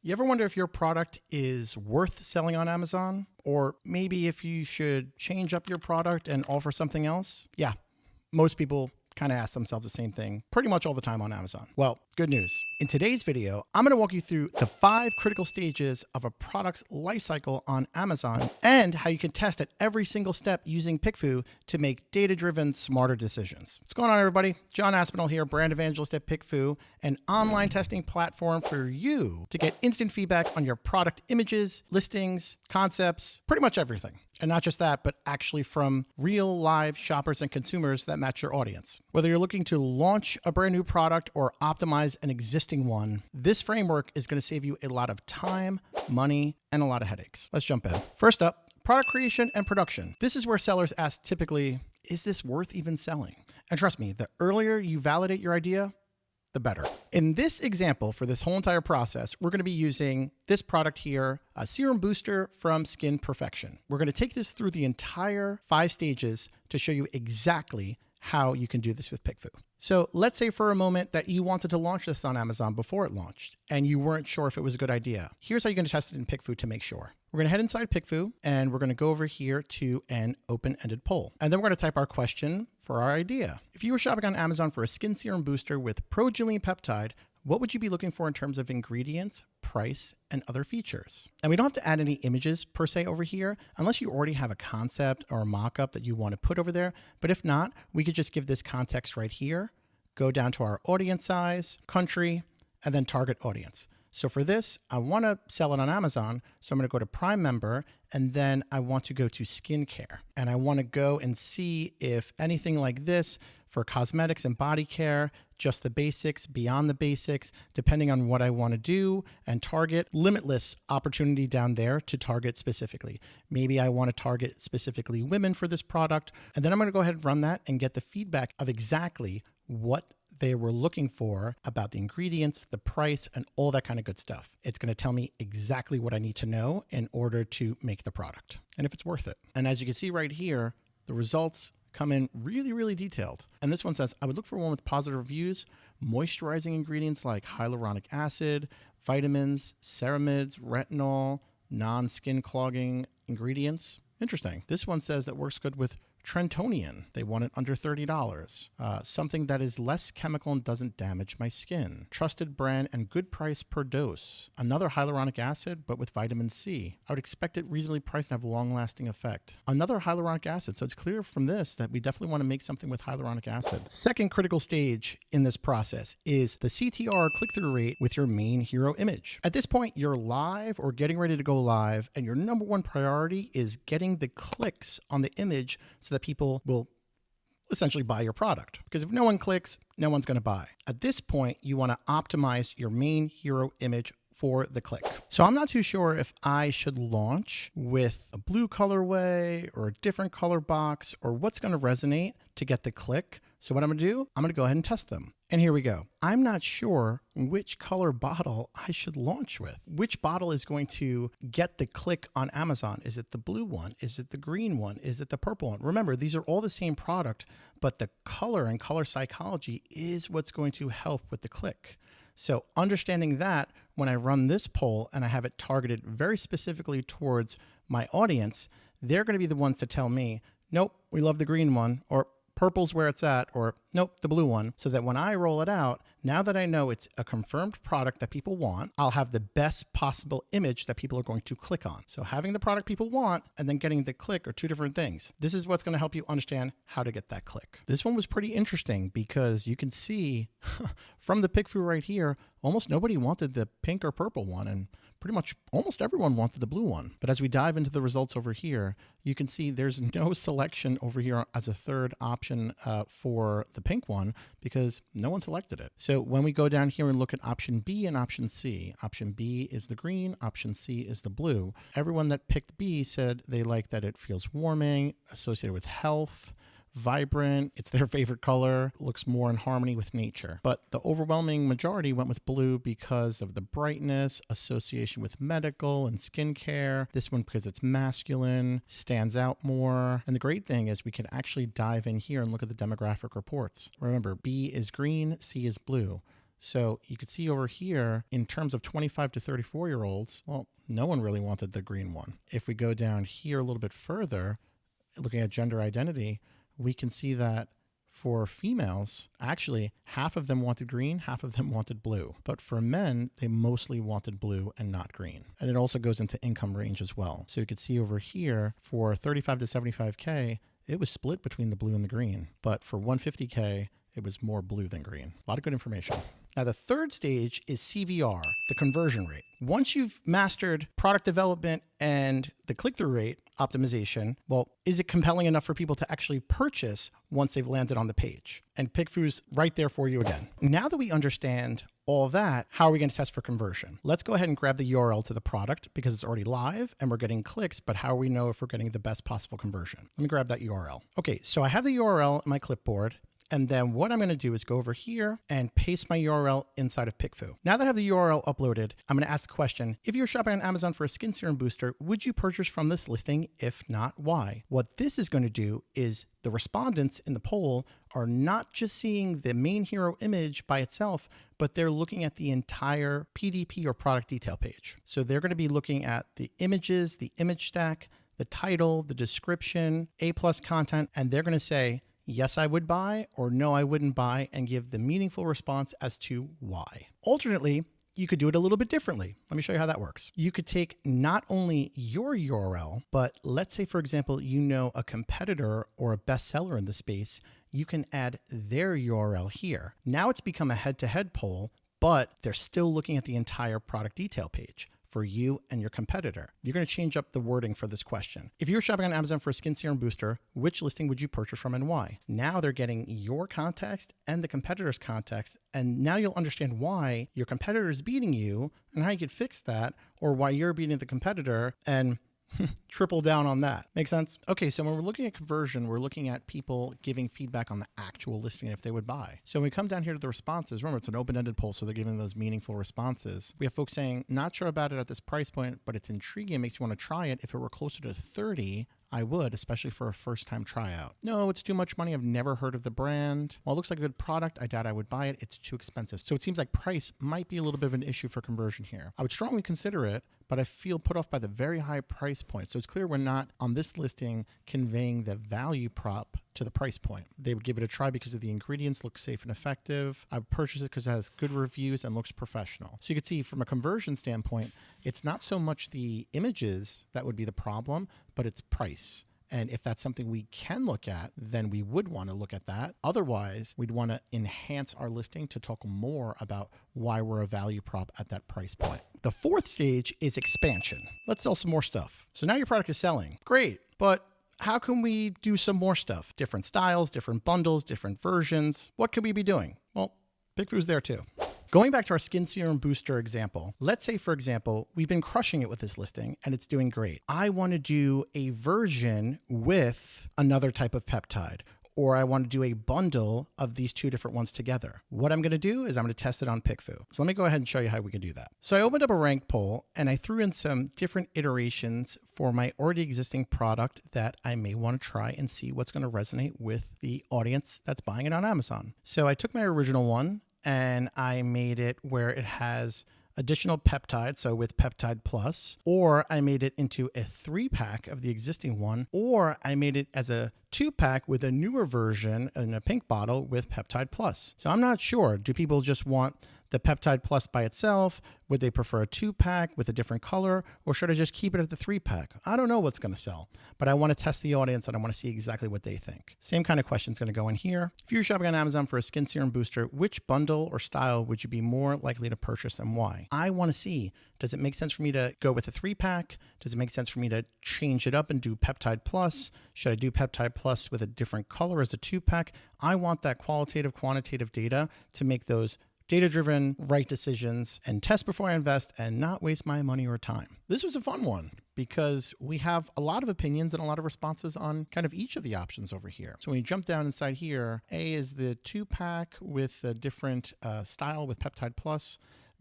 You ever wonder if your product is worth selling on Amazon? Or maybe if you should change up your product and offer something else? Yeah, most people kind of ask themselves the same thing pretty much all the time on Amazon. Well, good news. In today's video, I'm going to walk you through the 5 critical stages of a product's life cycle on Amazon and how you can test at every single step using PickFu to make data-driven, smarter decisions. What's going on, everybody? John Aspinall here, brand evangelist at PickFu, an online testing platform for you to get instant feedback on your product images, listings, concepts, pretty much everything. And not just that, but actually from real live shoppers and consumers that match your audience. Whether you're looking to launch a brand new product or optimize an existing one, this framework is going to save you a lot of time, money, and a lot of headaches. Let's jump in. First up, product creation and production. This is where sellers ask typically, is this worth even selling? And trust me, the earlier you validate your idea, the better. In this example, for this whole entire process, we're going to be using this product here, a serum booster from Skin Perfection. We're going to take this through the entire 5 stages to show you exactly how you can do this with PickFu. So let's say for a moment that you wanted to launch this on Amazon before it launched and you weren't sure if it was a good idea. Here's how you're going to test it in PickFu to make sure. We're going to head inside PickFu and we're going to go over here to an open-ended poll. And then we're going to type our question for our idea. If you were shopping on Amazon for a skin serum booster with progeline peptide, what would you be looking for in terms of ingredients, price, and other features? And we don't have to add any images per se over here, unless you already have a concept or a mock-up that you want to put over there. But if not, we could just give this context right here, go down to our audience size, country, and then target audience. So for this, I want to sell it on Amazon. So I'm going to go to Prime Member, and then I want to go to skincare. And I want to go and see if anything like this for cosmetics and body care, just the basics, beyond the basics, depending on what I want to do, and target limitless opportunity down there to target specifically. Maybe I want to target specifically women for this product. And then I'm going to go ahead and run that and get the feedback of exactly what they were looking for about the ingredients, the price, and all that kind of good stuff. It's going to tell me exactly what I need to know in order to make the product and if it's worth it. And as you can see right here, the results come in really, really detailed. And this one says, I would look for one with positive reviews, moisturizing ingredients like hyaluronic acid, vitamins, ceramides, retinol, non-skin clogging ingredients. Interesting. This one says that works good with Trentonian. They want it under $30. Something that is less chemical and doesn't damage my skin. Trusted brand and good price per dose. Another hyaluronic acid, but with vitamin C. I would expect it reasonably priced and have long-lasting effect. Another hyaluronic acid. So it's clear from this that we definitely want to make something with hyaluronic acid. Second critical stage in this process is the CTR click-through rate with your main hero image. At this point, you're live or getting ready to go live, and your number one priority is getting the clicks on the image so that people will essentially buy your product. Because if no one clicks, no one's going to buy. At this point, you want to optimize your main hero image for the click. So I'm not too sure if I should launch with a blue colorway or a different color box or what's going to resonate to get the click. So what I'm going to do, I'm going to go ahead and test them. And here we go. I'm not sure which color bottle I should launch with. Which bottle is going to get the click on Amazon? Is it the blue one? Is it the green one? Is it the purple one? Remember, these are all the same product, but the color and color psychology is what's going to help with the click. So understanding that, when I run this poll and I have it targeted very specifically towards my audience, they're going to be the ones to tell me, nope, we love the green one, or purple's where it's at, or nope, the blue one, so that when I roll it out, now that I know it's a confirmed product that people want, I'll have the best possible image that people are going to click on. So having the product people want and then getting the click are two different things. This is what's going to help you understand how to get that click. This one was pretty interesting because you can see from the PickFu right here, almost nobody wanted the pink or purple one, and pretty much almost everyone wanted the blue one. But as we dive into the results over here, you can see there's no selection over here as a third option for the pink one because no one selected it. So when we go down here and look at option B and option C, option B is the green, option C is the blue. Everyone that picked B said they like that it feels warming, associated with health, vibrant, it's their favorite color, looks more in harmony with nature. But the overwhelming majority went with blue because of the brightness, association with medical and skincare. This one because it's masculine, stands out more. And the great thing is we can actually dive in here and look at the demographic reports. Remember, B is green, C is blue. So you could see over here, in terms of 25 to 34-year-olds, well, no one really wanted the green one. If we go down here a little bit further, looking at gender identity, we can see that for females, actually, half of them wanted green, half of them wanted blue. But for men, they mostly wanted blue and not green. And it also goes into income range as well. So you could see over here, for 35 to 75K, it was split between the blue and the green. But for 150K, it was more blue than green. A lot of good information. Now, the third stage is CVR, the conversion rate. Once you've mastered product development and the click-through rate optimization, well, is it compelling enough for people to actually purchase once they've landed on the page? And PickFu's right there for you again. Now that we understand all that, how are we going to test for conversion? Let's go ahead and grab the URL to the product because it's already live and we're getting clicks, but how do we know if we're getting the best possible conversion? Let me grab that URL. Okay, so I have the URL in my clipboard. And then what I'm going to do is go over here and paste my URL inside of PickFu. Now that I have the URL uploaded, I'm going to ask the question, if you're shopping on Amazon for a skin serum booster, would you purchase from this listing? If not, why? What this is going to do is the respondents in the poll are not just seeing the main hero image by itself, but they're looking at the entire PDP or product detail page. So they're going to be looking at the images, the image stack, the title, the description, A+ content, and they're going to say, yes, I would buy, or no, I wouldn't buy, and give the meaningful response as to why. Alternately, you could do it a little bit differently. Let me show you how that works. You could take not only your URL, but let's say, for example, you know a competitor or a bestseller in the space, you can add their URL here. Now it's become a head-to-head poll, but they're still looking at the entire product detail page for you and your competitor. You're going to change up the wording for this question. If you're shopping on Amazon for a skin serum booster, which listing would you purchase from and why? Now they're getting your context and the competitor's context, and now you'll understand why your competitor is beating you and how you could fix that, or why you're beating the competitor and triple down on that. Make sense? Okay, so when we're looking at conversion, we're looking at people giving feedback on the actual listing if they would buy. So when we come down here to the responses, remember it's an open-ended poll, so they're giving those meaningful responses. We have folks saying, not sure about it at this price point, but it's intriguing, makes me want to try it. If it were closer to 30, I would, especially for a first-time tryout. No, it's too much money. I've never heard of the brand. While it looks like a good product, I doubt I would buy it. It's too expensive. So it seems like price might be a little bit of an issue for conversion here. I would strongly consider it, but I feel put off by the very high price point. So it's clear we're not on this listing conveying the value prop to the price point. They would give it a try because of the ingredients look safe and effective. I would purchase it because it has good reviews and looks professional. So you can see from a conversion standpoint, it's not so much the images that would be the problem, but it's price. And if that's something we can look at, then we would want to look at that. Otherwise, we'd want to enhance our listing to talk more about why we're a value prop at that price point. The fourth stage is expansion. Let's sell some more stuff. So now your product is selling. Great, but how can we do some more stuff? Different styles, different bundles, different versions. What could we be doing? Well, PickFu's there too. Going back to our skin serum booster example, let's say, for example, we've been crushing it with this listing and it's doing great. I want to do a version with another type of peptide, or I want to do a bundle of these two different ones together. What I'm going to do is I'm going to test it on PickFu. So let me go ahead and show you how we can do that. So I opened up a ranked poll and I threw in some different iterations for my already existing product that I may want to try and see what's going to resonate with the audience that's buying it on Amazon. So I took my original one and I made it where it has additional peptide, so with Peptide Plus, or I made it into a 3-pack of the existing one, or I made it as a 2-pack with a newer version in a pink bottle with Peptide Plus. So I'm not sure. Do people just want the Peptide Plus by itself? Would they prefer a 2-pack with a different color? Or should I just keep it at the 3-pack? I don't know what's going to sell, but I want to test the audience and I want to see exactly what they think. Same kind of question is going to go in here. If you're shopping on Amazon for a skin serum booster, which bundle or style would you be more likely to purchase and why? I want to see, does it make sense for me to go with a 3-pack? Does it make sense for me to change it up and do Peptide Plus? Should I do Peptide Plus with a different color as a 2-pack? I want that qualitative, quantitative data to make those data-driven, right decisions and test before I invest and not waste my money or time. This was a fun one because we have a lot of opinions and a lot of responses on kind of each of the options over here. So when you jump down inside here, A is the 2-pack with a different style with Peptide Plus.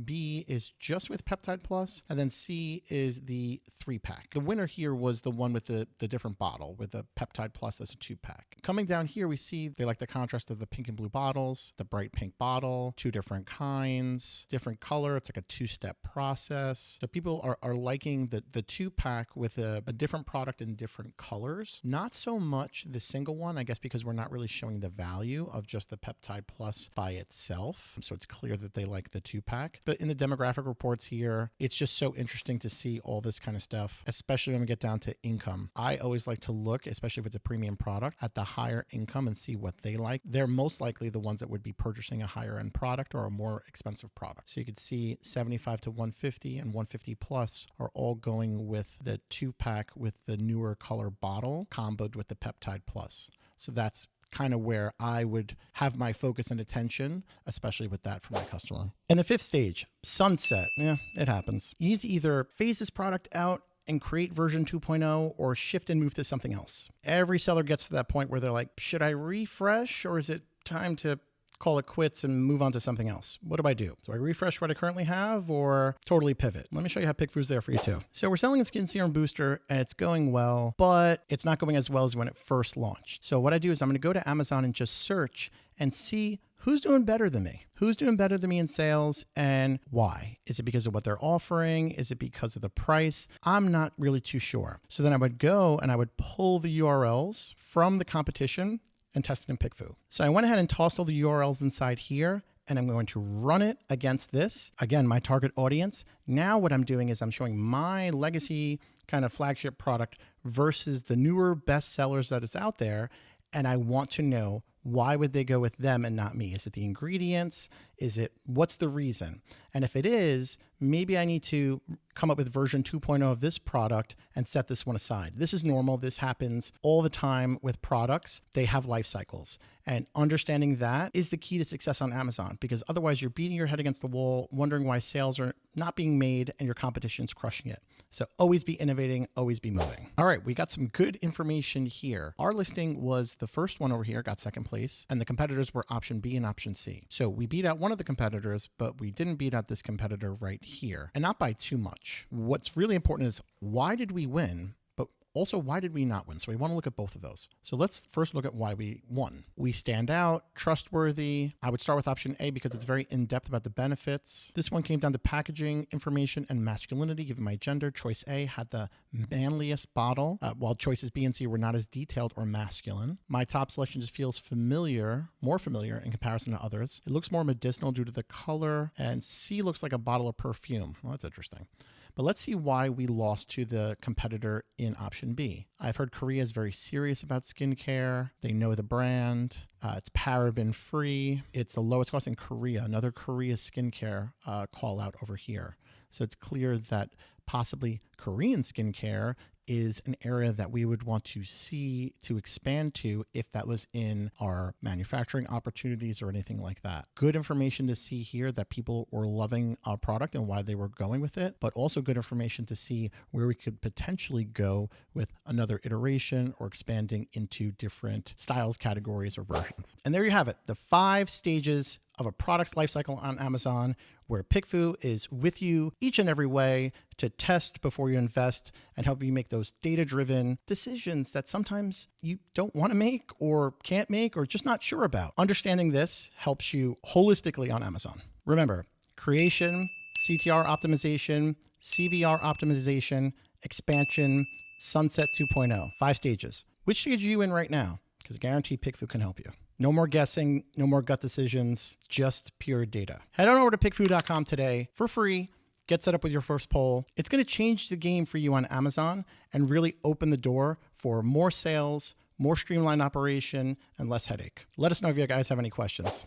B is just with Peptide Plus, and then C is the 3-pack. The winner here was the one with the different bottle with the Peptide Plus as a 2-pack. Coming down here, we see they like the contrast of the pink and blue bottles, the bright pink bottle, 2 different kinds, different color. It's like a 2-step process. So people are liking the 2-pack with a different product in different colors. Not so much the single one, I guess, because we're not really showing the value of just the Peptide Plus by itself. So it's clear that they like the 2-pack. But in the demographic reports here, it's just so interesting to see all this kind of stuff, especially when we get down to income. I always like to look, especially if it's a premium product, at the higher income and see what they like. They're most likely the ones that would be purchasing a higher end product or a more expensive product. So you could see 75 to 150 and 150 plus are all going with the 2-pack with the newer color bottle comboed with the Peptide Plus. So that's kind of where I would have my focus and attention, especially with that for my customer. And the 5th stage, sunset. Yeah, it happens. You need to either phase this product out and create version 2.0 or shift and move to something else. Every seller gets to that point where they're like, should I refresh or is it time to call it quits and move on to something else? What do I do? Do I refresh what I currently have or totally pivot? Let me show you how PickFu is there for you too. So we're selling a skin serum booster and it's going well, but it's not going as well as when it first launched. So what I do is I'm going to go to Amazon and just search and see who's doing better than me? Who's doing better than me in sales and why? Is it because of what they're offering? Is it because of the price? I'm not really too sure. So then I would go and I would pull the URLs from the competition and test it in PickFu. So I went ahead and tossed all the URLs inside here and I'm going to run it against this. Again, my target audience. Now what I'm doing is I'm showing my legacy kind of flagship product versus the newer best sellers that is out there. And I want to know, why would they go with them and not me? Is it the ingredients? What's the reason? And if it is, maybe I need to come up with version 2.0 of this product and set this one aside. This is normal. This happens all the time with products. They have life cycles. And understanding that is the key to success on Amazon, because otherwise you're beating your head against the wall, wondering why sales are not being made and your competition's crushing it. So always be innovating, always be moving. All right, we got some good information here. Our listing was the first one over here, got second place, and the competitors were option B and option C. So we beat out one of the competitors, but we didn't beat out this competitor right here, and not by too much. What's really important is, why did we win? Also, why did we not win? So we want to look at both of those. So let's first look at why we won. We stand out, trustworthy. I would start with option A because it's very in-depth about the benefits. This one came down to packaging, information, and masculinity, given my gender. Choice A had the manliest bottle, while choices B and C were not as detailed or masculine. My top selection just feels familiar, more familiar in comparison to others. It looks more medicinal due to the color, and C looks like a bottle of perfume. Well, that's interesting. But let's see why we lost to the competitor in option B. I've heard Korea is very serious about skincare. They know the brand. It's paraben free. It's the lowest cost in Korea. Another Korea skincare call out over here. So it's clear that possibly Korean skincare is an area that we would want to see to expand to if that was in our manufacturing opportunities or anything like that. Good information to see here that people were loving our product and why they were going with it, but also good information to see where we could potentially go with another iteration or expanding into different styles, categories, or versions. And there you have it, the 5 stages of a product's lifecycle on Amazon, where PickFu is with you each and every way to test before you invest and help you make those data-driven decisions that sometimes you don't want to make or can't make or just not sure about. Understanding this helps you holistically on Amazon. Remember, creation, CTR optimization, CVR optimization, expansion, sunset 2.0, 5 stages. Which stage are you in right now? Because I guarantee PickFu can help you. No more guessing, no more gut decisions, just pure data. Head on over to pickfu.com today for free. Get set up with your first poll. It's going to change the game for you on Amazon and really open the door for more sales, more streamlined operation, and less headache. Let us know if you guys have any questions.